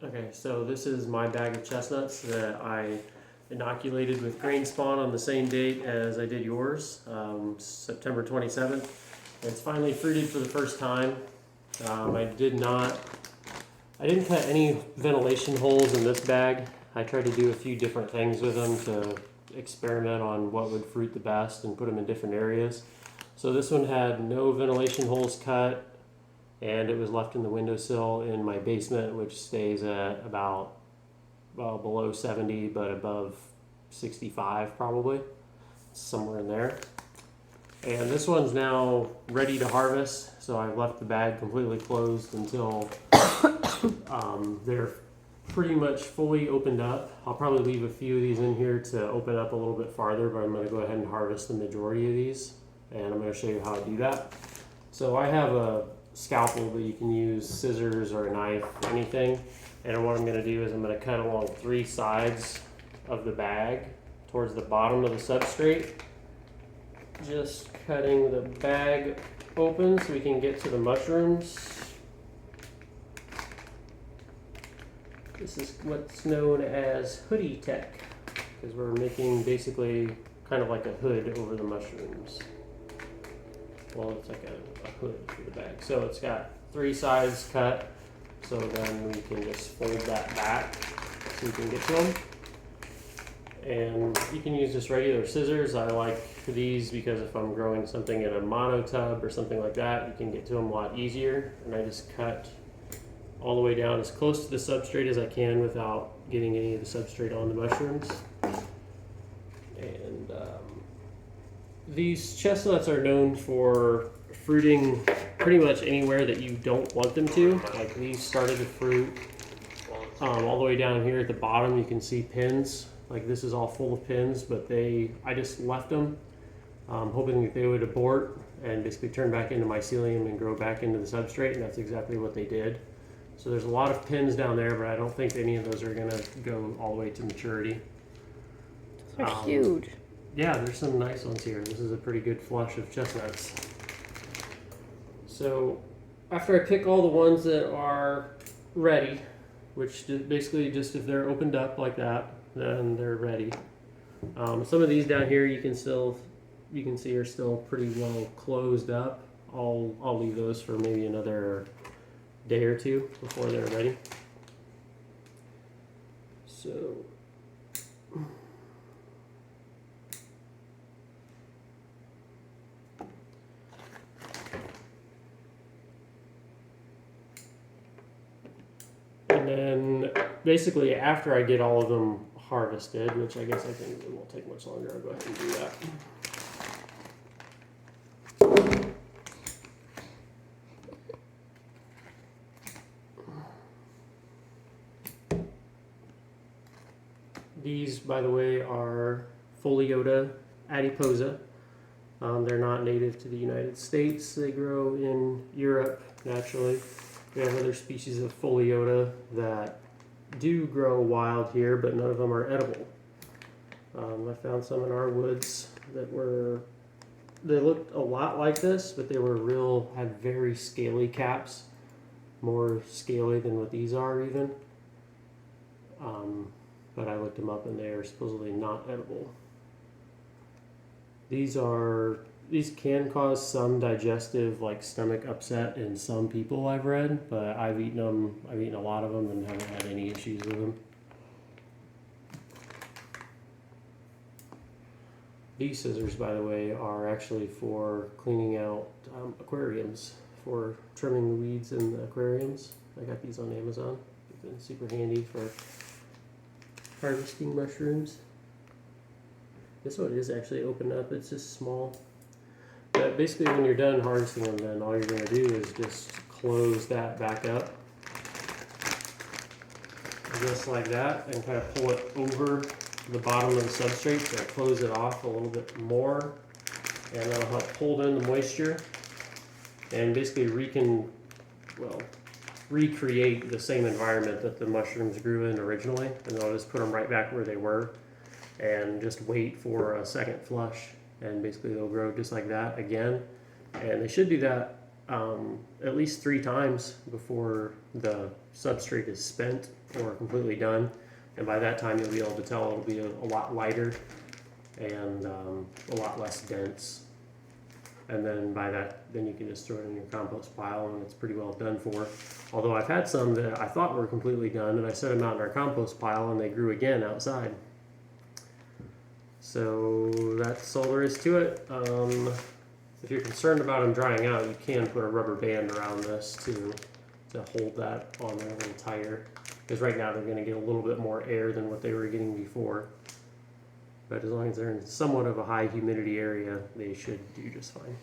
Okay, so this is my bag of chestnuts that I inoculated with grain spawn on the same date as I did yours, September 27th. It's finally fruited for the first time. I didn't cut any ventilation holes in this bag. I tried to do a few different things with them to experiment on what would fruit the best and put them in different areas. So this one had no ventilation holes cut, and it was left in the windowsill in my basement, which stays at about, well, below 70 but above 65 probably, somewhere in there. And this one's now ready to harvest, so I've left the bag completely closed until they're pretty much fully opened up. I'll probably leave a few of these in here to open up a little bit farther, but I'm going to go ahead and harvest the majority of these, and I'm going to show you how to do that. So I have a scalpel, but you can use scissors or a knife, anything. And what I'm going to do is I'm going to cut along 3 sides of the bag towards the bottom of the substrate. Just cutting the bag open so we can get to the mushrooms. This is what's known as hoodie tech, because we're making basically kind of like a hood over the mushrooms. Well, it's like a hood for the bag. So it's got 3 sides cut, so then we can just fold that back so you can get to them. And you can use just regular scissors. I like these because if I'm growing something in a mono tub or something like that, you can get to them a lot easier. And I just cut all the way down as close to the substrate as I can without getting any of the substrate on the mushrooms. And these chestnuts are known for fruiting pretty much anywhere that you don't want them to. Like these started to fruit all the way down here at the bottom. You can see pins. Like this is all full of pins, but I just left them, hoping that they would abort and basically turn back into mycelium and grow back into the substrate, and that's exactly what they did. So there's a lot of pins down there, but I don't think any of those are going to go all the way to maturity. Those are huge. Yeah, there's some nice ones here. This is a pretty good flush of chestnuts. So after I pick all the ones that are ready, which basically just if they're opened up like that, then they're ready. Some of these down here you can see are still pretty well closed up. I'll leave those for maybe another day or two before they're ready. So and then basically after I get all of them harvested, which I guess I think it won't take much longer, I'll go ahead and do that. These, by the way, are Pholiota adiposa. They're not native to the United States. They grow in Europe naturally. We have other species of Pholiota that do grow wild here, but none of them are edible. I found some in our woods that they looked a lot like this, but they had very scaly caps, more scaly than what these are even. But I looked them up and they are supposedly not edible. These can cause some digestive, like stomach upset in some people I've read, but I've eaten a lot of them and haven't had any issues with them. These scissors, by the way, are actually for cleaning out aquariums, for trimming the weeds in the aquariums. I got these on Amazon. They've been super handy for harvesting mushrooms. This one is actually opened up. It's just small. But basically when you're done harvesting them, then all you're going to do is just close that back up. Just like that, and kind of pull it over the bottom of the substrate to close it off a little bit more. And that'll help hold in the moisture and basically recreate the same environment that the mushrooms grew in originally, and I'll just put them right back where they were and just wait for a second flush, and basically they'll grow just like that again. And they should do that at least 3 times before the substrate is spent or completely done. And by that time, you'll be able to tell it'll be a lot lighter and a lot less dense. And then then you can just throw it in your compost pile, and it's pretty well done for. Although I've had some that I thought were completely done, and I set them out in our compost pile, and they grew again outside. So that's all there is to it. If you're concerned about them drying out, you can put a rubber band around this to hold that on there a little tighter. Because right now they're going to get a little bit more air than what they were getting before. But as long as they're in somewhat of a high humidity area, they should do just fine.